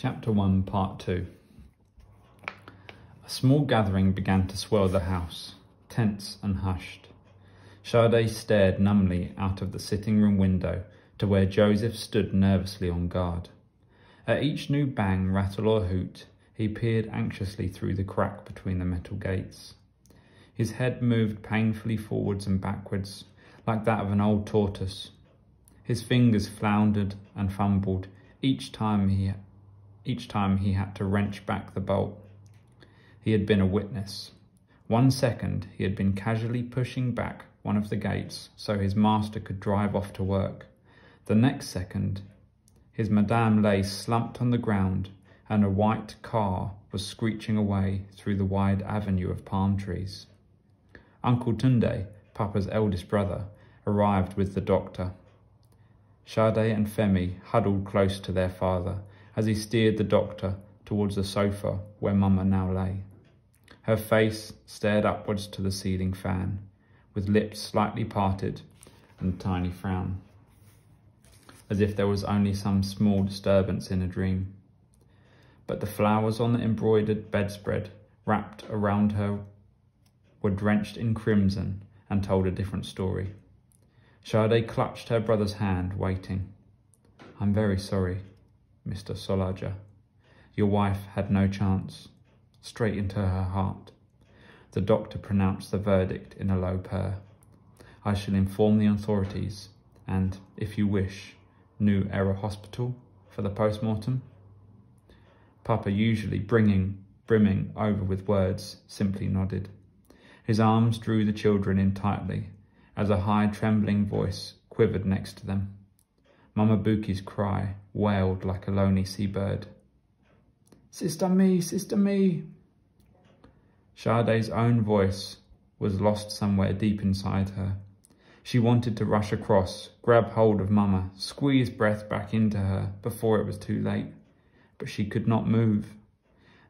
Chapter 1, Part 2. A small gathering began to swell the house, tense and hushed. Sade stared numbly out of the sitting-room window to where Joseph stood nervously on guard. At each new bang, rattle or hoot, he peered anxiously through the crack between the metal gates. His head moved painfully forwards and backwards, like that of an old tortoise. His fingers floundered and fumbled each time he had to wrench back the bolt. He had been a witness. 1 second he had been casually pushing back one of the gates so his master could drive off to work. The next second, his madame lay slumped on the ground and a white car was screeching away through the wide avenue of palm trees. Uncle Tunde, Papa's eldest brother, arrived with the doctor. Sade and Femi huddled close to their father as he steered the doctor towards the sofa where Mama now lay. Her face stared upwards to the ceiling fan, with lips slightly parted and a tiny frown, as if there was only some small disturbance in a dream. But the flowers on the embroidered bedspread wrapped around her were drenched in crimson and told a different story. Sade clutched her brother's hand, waiting. "I'm very sorry, Mr. Solaja. Your wife had no chance." Straight into her heart. The doctor pronounced the verdict in a low purr. "I shall inform the authorities and, if you wish, New Era Hospital for the post-mortem." Papa, usually brimming over with words, simply nodded. His arms drew the children in tightly as a high trembling voice quivered next to them. Mama Buki's cry wailed like a lonely seabird. "Sister me, sister me." Sade's own voice was lost somewhere deep inside her. She wanted to rush across, grab hold of Mama, squeeze breath back into her before it was too late, but she could not move.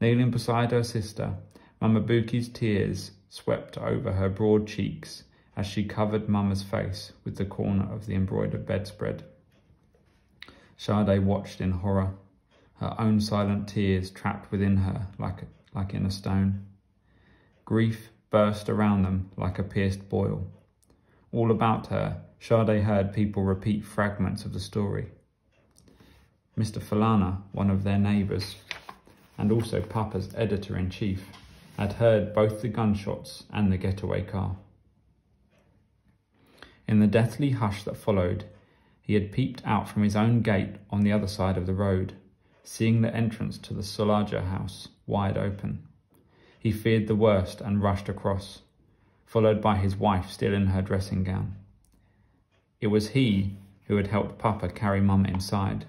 Kneeling beside her sister, Mama Buki's tears swept over her broad cheeks as she covered Mama's face with the corner of the embroidered bedspread. Sade watched in horror, her own silent tears trapped within her like in a stone. Grief burst around them like a pierced boil. All about her, Sade heard people repeat fragments of the story. Mr. Falana, one of their neighbours, and also Papa's editor-in-chief, had heard both the gunshots and the getaway car. In the deathly hush that followed, he had peeped out from his own gate on the other side of the road, seeing the entrance to the Solaja house wide open. He feared the worst and rushed across, followed by his wife still in her dressing gown. It was he who had helped Papa carry Mama inside.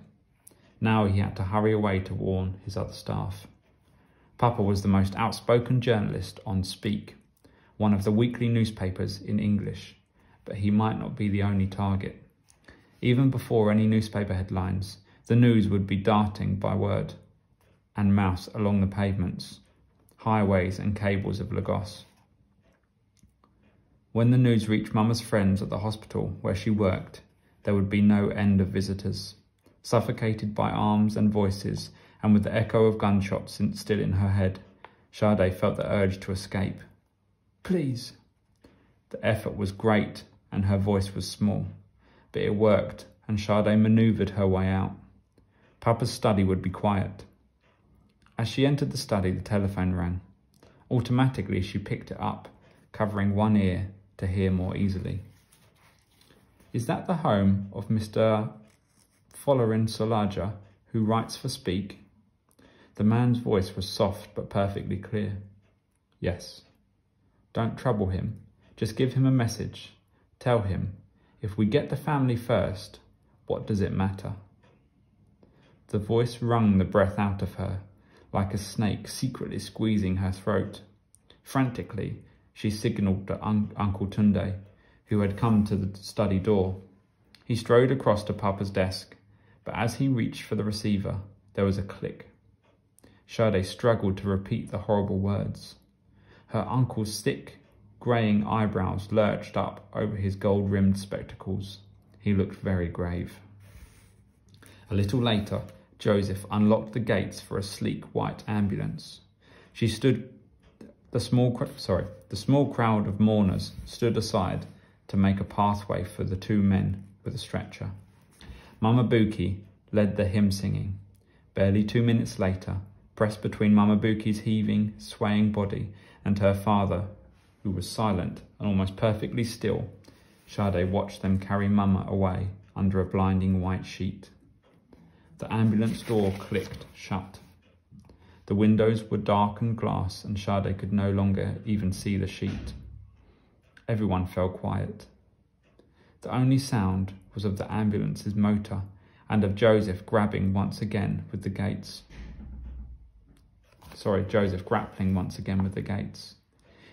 Now he had to hurry away to warn his other staff. Papa was the most outspoken journalist on Speak, one of the weekly newspapers in English, but he might not be the only target. Even before any newspaper headlines, the news would be darting by word and mouth along the pavements, highways and cables of Lagos. When the news reached Mama's friends at the hospital where she worked, there would be no end of visitors. Suffocated by arms and voices, and with the echo of gunshots still in her head, Sade felt the urge to escape. "Please." The effort was great and her voice was small, but it worked and Sade manoeuvred her way out. Papa's study would be quiet. As she entered the study, the telephone rang. Automatically, she picked it up, covering one ear to hear more easily. "Is that the home of Mr. Folarin Solaja, who writes for Speak?" The man's voice was soft but perfectly clear. "Yes." "Don't trouble him. Just give him a message. Tell him, if we get the family first, what does it matter?" The voice wrung the breath out of her, like a snake secretly squeezing her throat. Frantically, she signalled to Uncle Tunde, who had come to the study door. He strode across to Papa's desk, but as he reached for the receiver, there was a click. Sade struggled to repeat the horrible words. Her uncle's thick, greying eyebrows lurched up over his gold-rimmed spectacles. He looked very grave. A little later, Joseph unlocked the gates for a sleek white ambulance. The small crowd of mourners stood aside to make a pathway for the two men with a stretcher. Mama Buki led the hymn singing. Barely 2 minutes later, pressed between Mama Buki's heaving, swaying body and her father, who was silent and almost perfectly still, Sade watched them carry Mama away under a blinding white sheet. The ambulance door clicked shut. The windows were darkened glass and Sade could no longer even see the sheet. Everyone fell quiet. The only sound was of the ambulance's motor and of Joseph grappling once again with the gates.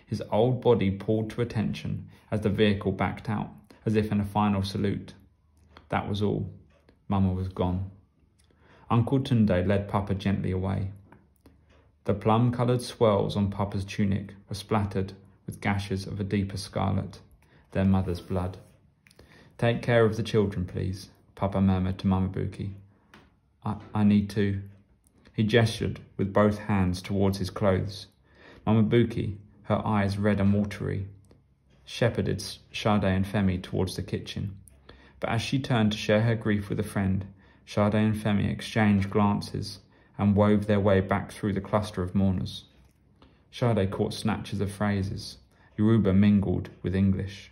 His old body pulled to attention as the vehicle backed out, as if in a final salute. That was all. Mama was gone. Uncle Tunde led Papa gently away. The plum-coloured swirls on Papa's tunic were splattered with gashes of a deeper scarlet, their mother's blood. "Take care of the children, please," Papa murmured to Mama Buki. I need to." He gestured with both hands towards his clothes. Mama Buki, her eyes red and watery, shepherded Sade and Femi towards the kitchen. But as she turned to share her grief with a friend, Sade and Femi exchanged glances and wove their way back through the cluster of mourners. Sade caught snatches of phrases, Yoruba mingled with English.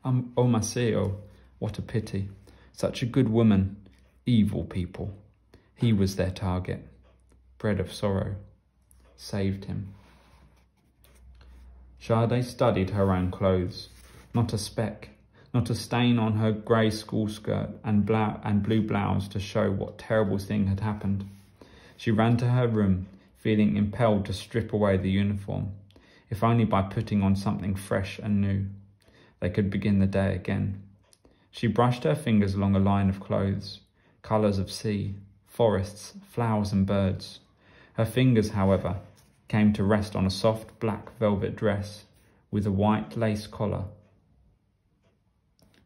"Oh, Maseo, what a pity. Such a good woman. Evil people. He was their target. Bread of sorrow. Saved him." Sade studied her own clothes. Not a speck, not a stain on her grey school skirt and blue blouse to show what terrible thing had happened. She ran to her room, feeling impelled to strip away the uniform, if only by putting on something fresh and new. They could begin the day again. She brushed her fingers along a line of clothes, colours of sea, forests, flowers and birds. Her fingers, however, came to rest on a soft black velvet dress with a white lace collar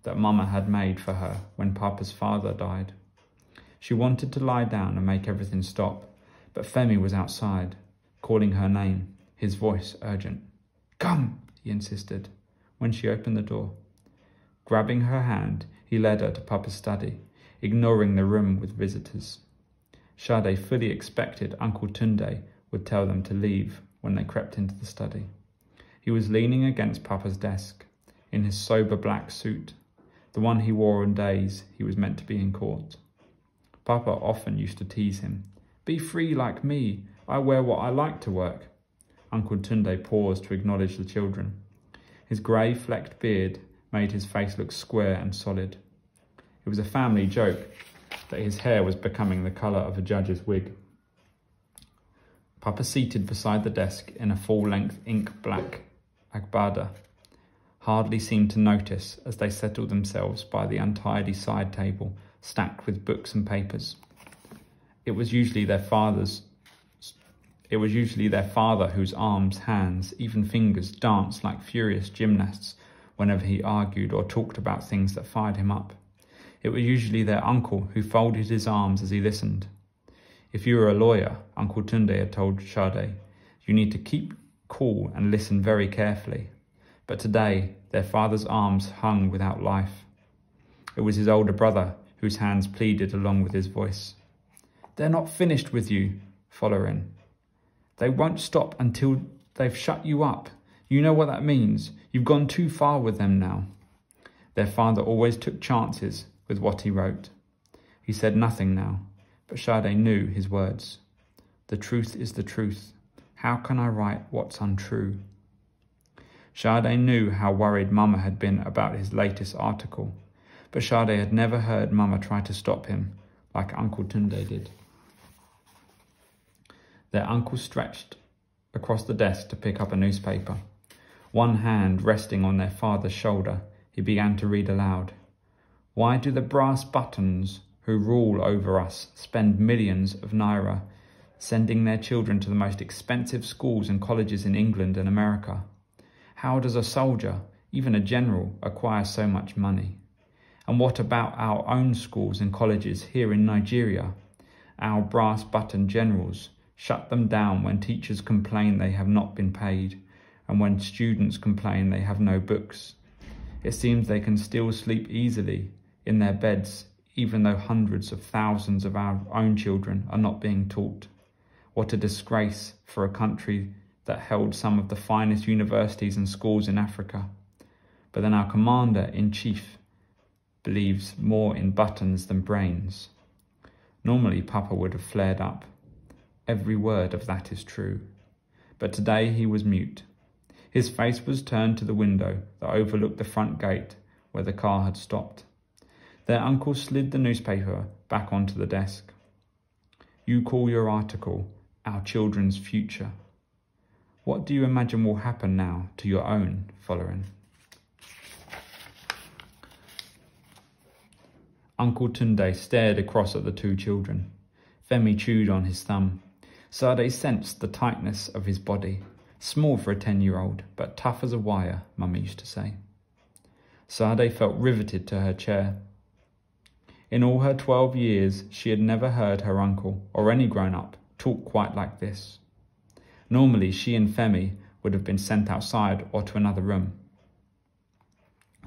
that Mama had made for her when Papa's father died. She wanted to lie down and make everything stop, but Femi was outside, calling her name, his voice urgent. "Come," he insisted, when she opened the door. Grabbing her hand, he led her to Papa's study, ignoring the room with visitors. Sade fully expected Uncle Tunde would tell them to leave when they crept into the study. He was leaning against Papa's desk, in his sober black suit, the one he wore on days he was meant to be in court. Papa often used to tease him. "Be free like me. I wear what I like to work." Uncle Tunde paused to acknowledge the children. His grey flecked beard made his face look square and solid. It was a family joke that his hair was becoming the colour of a judge's wig. Papa, seated beside the desk in a full-length ink-black agbada, hardly seemed to notice as they settled themselves by the untidy side table stacked with books and papers. It was usually their father whose arms, hands, even fingers danced like furious gymnasts whenever he argued or talked about things that fired him up. It was usually their uncle who folded his arms as he listened. If you were a lawyer, Uncle Tunde had told Sade, you need to keep cool and listen very carefully. But today, their father's arms hung without life. It was his older brother whose hands pleaded along with his voice. "They're not finished with you, Folarin. They won't stop until they've shut you up. You know what that means. You've gone too far with them now." Their father always took chances with what he wrote. He said nothing now, but Sade knew his words. "The truth is the truth. How can I write what's untrue?" Sade knew how worried Mama had been about his latest article, but Sade had never heard Mama try to stop him like Uncle Tunde did. Their uncle stretched across the desk to pick up a newspaper. One hand resting on their father's shoulder, he began to read aloud. "Why do the brass buttons who rule over us spend millions of naira sending their children to the most expensive schools and colleges in England and America? How does a soldier, even a general, acquire so much money? And what about our own schools and colleges here in Nigeria? Our brass-buttoned generals shut them down when teachers complain they have not been paid, and when students complain they have no books. It seems they can still sleep easily in their beds, even though hundreds of thousands of our own children are not being taught. What a disgrace for a country that held some of the finest universities and schools in Africa. But then our commander-in-chief believes more in buttons than brains. Normally, Papa would have flared up. Every word of that is true. But today he was mute. His face was turned to the window that overlooked the front gate where the car had stopped. Their uncle slid the newspaper back onto the desk. You call your article Our Children's Future. What do you imagine will happen now to your own, Folarin? Uncle Tunde stared across at the two children. Femi chewed on his thumb. Sade sensed the tightness of his body. Small for a 10-year-old, but tough as a wire, Mummy used to say. Sade felt riveted to her chair. In all her 12 years, she had never heard her uncle, or any grown-up, talk quite like this. Normally, she and Femi would have been sent outside or to another room.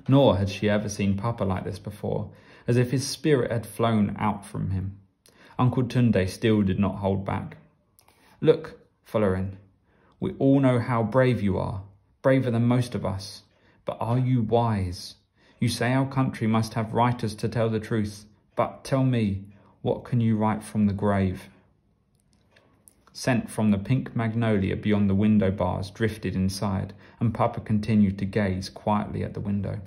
Nor had she ever seen Papa like this before, as if his spirit had flown out from him. Uncle Tunde still did not hold back. Look, Folarin, we all know how brave you are, braver than most of us. But are you wise? You say our country must have writers to tell the truth, but tell me, what can you write from the grave? Scent from the pink magnolia beyond the window bars drifted inside, and Papa continued to gaze quietly at the window.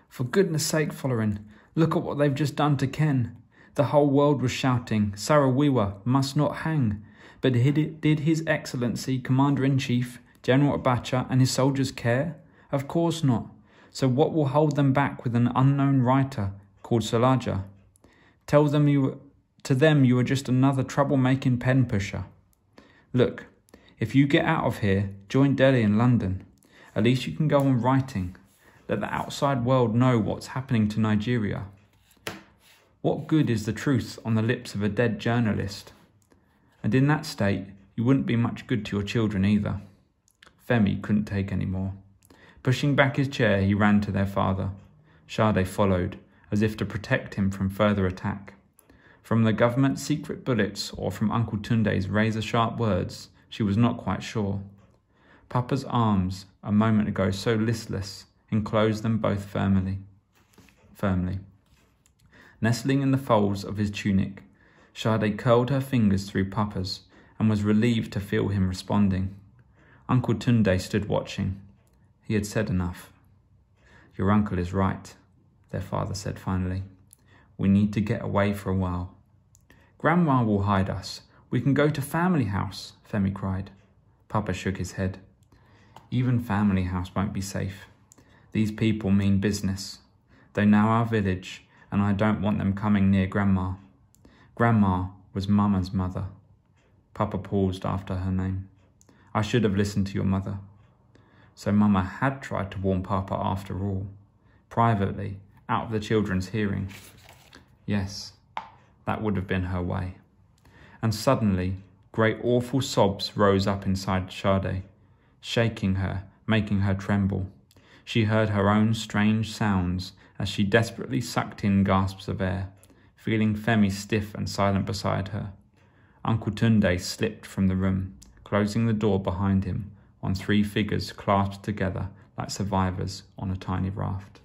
For goodness sake, Folarin, look at what they've just done to Ken. The whole world was shouting, Sarawiwa must not hang. But did His Excellency, Commander-in-Chief, General Abacha and his soldiers care? Of course not. So what will hold them back with an unknown writer called Solaja? To them you are just another trouble-making pen pusher. Look, if you get out of here, join Delhi and London. At least you can go on writing. Let the outside world know what's happening to Nigeria. What good is the truth on the lips of a dead journalist? And in that state, you wouldn't be much good to your children either. Femi couldn't take any more. Pushing back his chair, he ran to their father. Sade followed, as if to protect him from further attack. From the government's secret bullets or from Uncle Tunde's razor-sharp words, she was not quite sure. Papa's arms, a moment ago so listless, enclosed them both firmly. Nestling in the folds of his tunic, Sade curled her fingers through Papa's and was relieved to feel him responding. Uncle Tunde stood watching. He had said enough. Your uncle is right, their father said finally. We need to get away for a while. Grandma will hide us. We can go to family house, Femi cried. Papa shook his head. Even family house won't be safe. These people mean business. They know our village, and I don't want them coming near Grandma. Grandma was Mama's mother. Papa paused after her name. I should have listened to your mother. So Mama had tried to warn Papa after all, privately, out of the children's hearing. Yes, that would have been her way. And suddenly, great awful sobs rose up inside Sade, shaking her, making her tremble. She heard her own strange sounds as she desperately sucked in gasps of air, feeling Femi stiff and silent beside her. Uncle Tunde slipped from the room, closing the door behind him on three figures clasped together like survivors on a tiny raft.